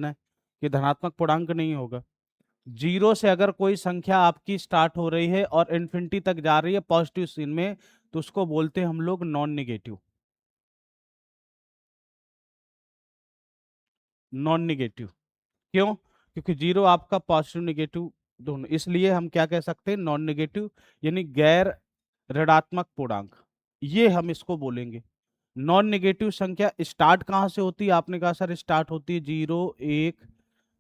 है कि धनात्मक पूर्णांक नहीं होगा। जीरो से अगर कोई संख्या आपकी स्टार्ट हो रही है और इन्फिनिटी तक जा रही है पॉजिटिव सीन में, तो उसको बोलते हैं हम लोग नॉन निगेटिव। नॉन निगेटिव क्यों? क्योंकि जीरो आपका पॉजिटिव निगेटिव दोनों, इसलिए हम क्या कह सकते हैं, नॉन निगेटिव, यानी गैर ऋणात्मक पूर्णांक, ये हम इसको बोलेंगे। नॉन निगेटिव संख्या स्टार्ट कहाँ से होती है? आपने कहा सर स्टार्ट होती है 0 1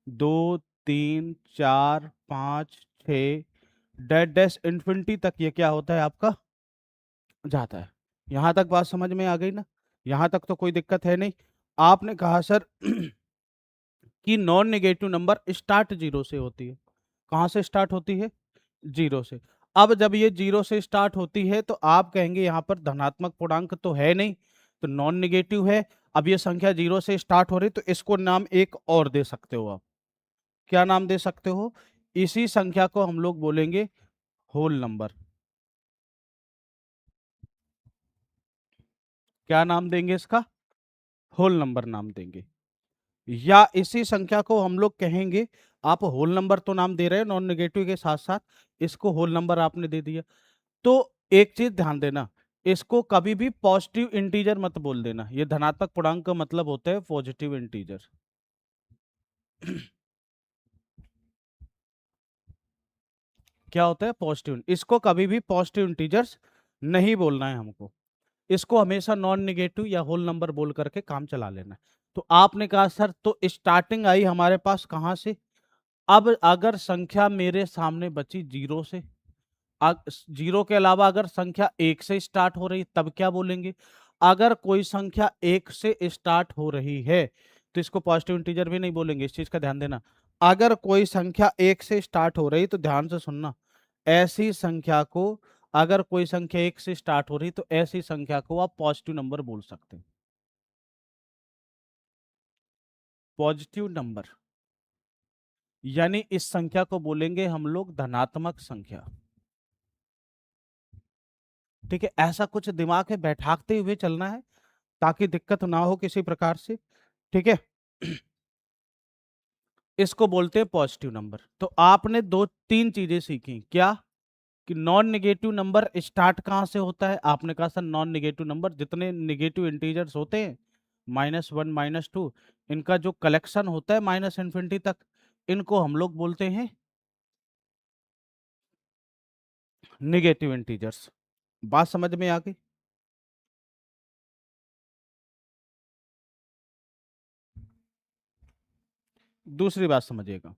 2 3 4 5 6 डैश डैश इन्फिनिटी तक, ये क्या होता है आपका, जाता है। यहां तक बात समझ में आ गई ना? यहां तक तो कोई दिक्कत है नहीं। आपने कहा सर कि non negative number start zero से होती है। कहां से स्टार्ट होती है? जीरो से। अब जब ये जीरो से स्टार्ट होती है तो आप कहेंगे यहां पर धनात्मक पूर्णांक तो है नहीं, तो नॉन नेगेटिव है। अब ये संख्या जीरो से स्टार्ट हो रही, तो इसको नाम एक और दे सकते हो आप। क्या नाम दे सकते हो? इसी संख्या को हम लोग बोलेंगे होल नंबर। क्या नाम देंगे इसका? होल नंबर नाम देंगे। या इसी संख्या को हम लोग कहेंगे, आप होल नंबर तो नाम दे रहे हैं नॉन नेगेटिव के साथ साथ, इसको होल नंबर आपने दे दिया। तो एक चीज ध्यान देना, इसको कभी भी पॉजिटिव इंटीजर मत बोल देना। ये धनात्मक पूर्णांक का मतलब होता है पॉजिटिव इंटीजर। क्या होता है? पॉजिटिव। इसको कभी भी पॉजिटिव इंटीजर्स नहीं बोलना है हमको। इसको हमेशा नॉन नेगेटिव या होल नंबर बोल करके काम चला लेना है। तो आपने कहा सर तो स्टार्टिंग आई हमारे पास कहां से? अब अगर संख्या मेरे सामने बची जीरो से, जीरो के अलावा अगर संख्या एक से स्टार्ट हो रही, तब क्या बोलेंगे? अगर कोई संख्या एक से स्टार्ट हो रही है तो इसको पॉजिटिव इंटीजर भी नहीं बोलेंगे, इस चीज का ध्यान देना। अगर कोई संख्या एक से स्टार्ट हो रही, तो ध्यान से सुनना, ऐसी संख्या को, अगर कोई संख्या एक से स्टार्ट हो रही तो ऐसी संख्या को आप पॉजिटिव नंबर बोल सकते हैं। पॉजिटिव नंबर यानी इस संख्या को बोलेंगे हम लोग धनात्मक संख्या। ठीक है, ऐसा कुछ दिमाग में बैठाते हुए चलना है ताकि दिक्कत ना हो किसी प्रकार से। ठीक है। इसको बोलते हैं पॉजिटिव नंबर। तो आपने दो तीन चीजें सीखी, क्या? कि नॉन नेगेटिव नंबर स्टार्ट कहां से होता है? आपने कहा सर नॉन नेगेटिव नंबर जितने नेगेटिव इंटीजर्स होते हैं, -1 -2, इनका जो कलेक्शन होता है माइनस इन्फिनिटी तक, इनको हम लोग बोलते हैं नेगेटिव इंटीजर्स। बात समझ में आ गई? दूसरी बात समझिएगा,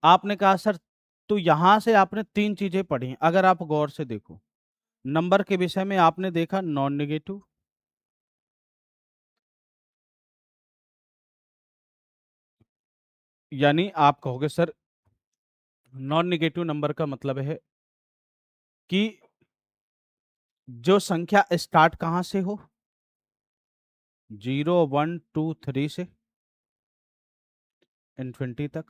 आपने कहा सर, तो यहां से आपने तीन चीजें पढ़ी, अगर आप गौर से देखो, नंबर के विषय में आपने देखा नॉन नेगेटिव, यानी आप कहोगे सर नॉन नेगेटिव नंबर का मतलब है कि जो संख्या स्टार्ट कहां से हो, 0 1 2 3 से इन्फिनिटी तक,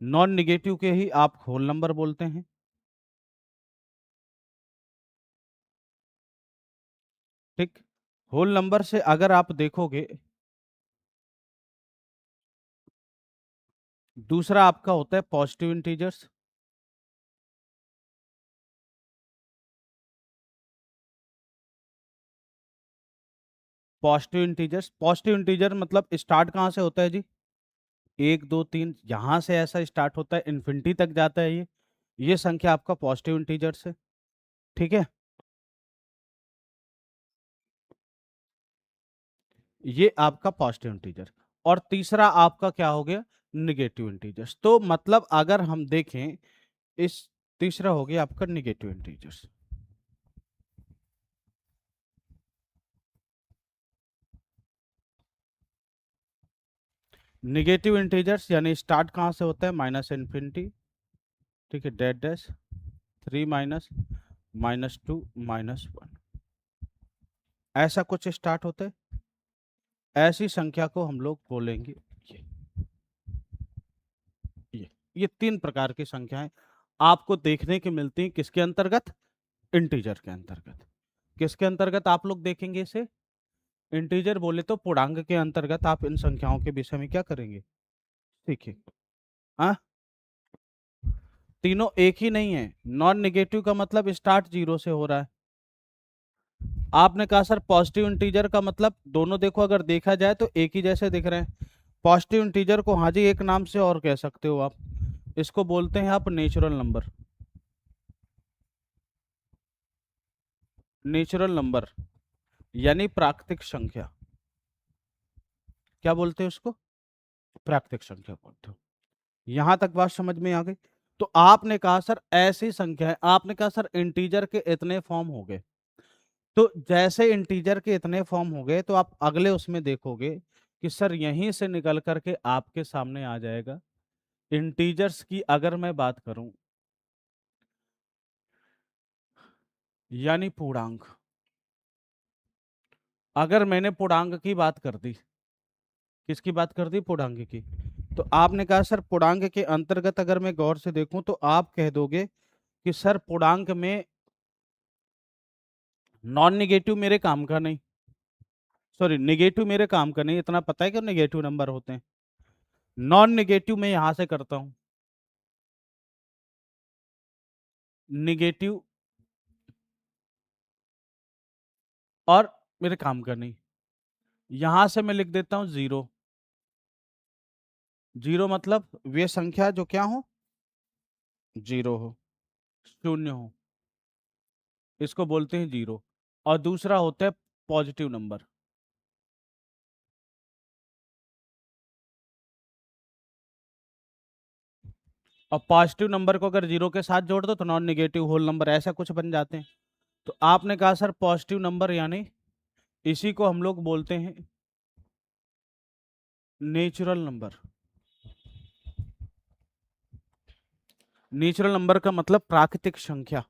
नॉन निगेटिव के ही आप होल नंबर बोलते हैं। ठीक। होल नंबर से अगर आप देखोगे, दूसरा आपका होता है पॉजिटिव इंटीजर्स। पॉजिटिव इंटीजर मतलब स्टार्ट कहां से होता है जी? 1 2 3, यहां से ऐसा स्टार्ट होता है, इन्फिनिटी तक जाता है ये संख्या आपका पॉजिटिव इंटीजर्स है। ठीक है, ये आपका पॉजिटिव इंटीजर। और तीसरा आपका क्या हो गया? Negative integers. तो मतलब अगर हम देखें, इस तीसरा हो गया आपका निगेटिव इंटीजर्स। निगेटिव इंटीजर्स यानी स्टार्ट कहां से होता है? Minus infinity. ठीक है, डैश डैश 3 माइनस -2 -1, ऐसा कुछ स्टार्ट होता है। ऐसी संख्या को हम लोग बोलेंगे ये ये ये तीन प्रकार की संख्याएं आपको देखने की मिलती हैं, किसके अंतर्गत? इंटीजर के अंतर्गत। किसके अंतर्गत आप लोग देखेंगे इसे? इंटीजर बोले तो पूर्णांक के अंतर्गत आप इन संख्याओं के विषय में क्या करेंगे, ठीक है। हाँ, तीनों एक ही नहीं है। नॉन नेगेटिव का मतलब स्टार्ट जीरो से हो रहा है। आपने कहा सर पॉजिटिव इंटीजर का मतलब, दोनों देखो अगर देखा जाए तो एक ही जैसे दिख रहे हैं। पॉजिटिव इंटीजर को हाँ जी एक नाम से और कह सकते हो आप, इसको बोलते हैं आप नेचुरल नंबर। नेचुरल नंबर यानी प्राकृतिक संख्या, क्या बोलते हैं उसको, प्राकृतिक संख्या बोलते हो। यहां तक बात समझ में आ गई। तो आपने कहा सर ऐसी संख्या है, आपने कहा सर इंटीजर के इतने फॉर्म हो गए। तो जैसे इंटीजर के इतने फॉर्म हो गए तो आप अगले उसमें देखोगे कि सर यहीं से निकल करके आपके सामने आ जाएगा इंटीजर्स की अगर मैं बात करूं, यानी पूर्णांक। अगर मैंने पूर्णांक की बात कर दी, किसकी बात कर दी, पूर्णांक की। तो आपने कहा सर पूर्णांक के अंतर्गत अगर मैं गौर से देखूं तो आप कह दोगे कि सर पूर्णांक में नॉन निगेटिव मेरे काम का नहीं, सॉरी निगेटिव मेरे काम का नहीं, इतना पता है कि निगेटिव नंबर होते हैं। नॉन निगेटिव मैं यहां से करता हूं, निगेटिव और मेरे काम का नहीं। यहां से मैं लिख देता हूं जीरो। जीरो मतलब वे संख्या जो क्या हो, जीरो हो, शून्य हो, इसको बोलते हैं जीरो। और दूसरा होता है पॉजिटिव नंबर। और पॉजिटिव नंबर को अगर जीरो के साथ जोड़ दो तो नॉन नेगेटिव होल नंबर ऐसा कुछ बन जाते हैं। तो आपने कहा सर पॉजिटिव नंबर यानी इसी को हम लोग बोलते हैं नेचुरल नंबर। नेचुरल नंबर का मतलब प्राकृतिक संख्या।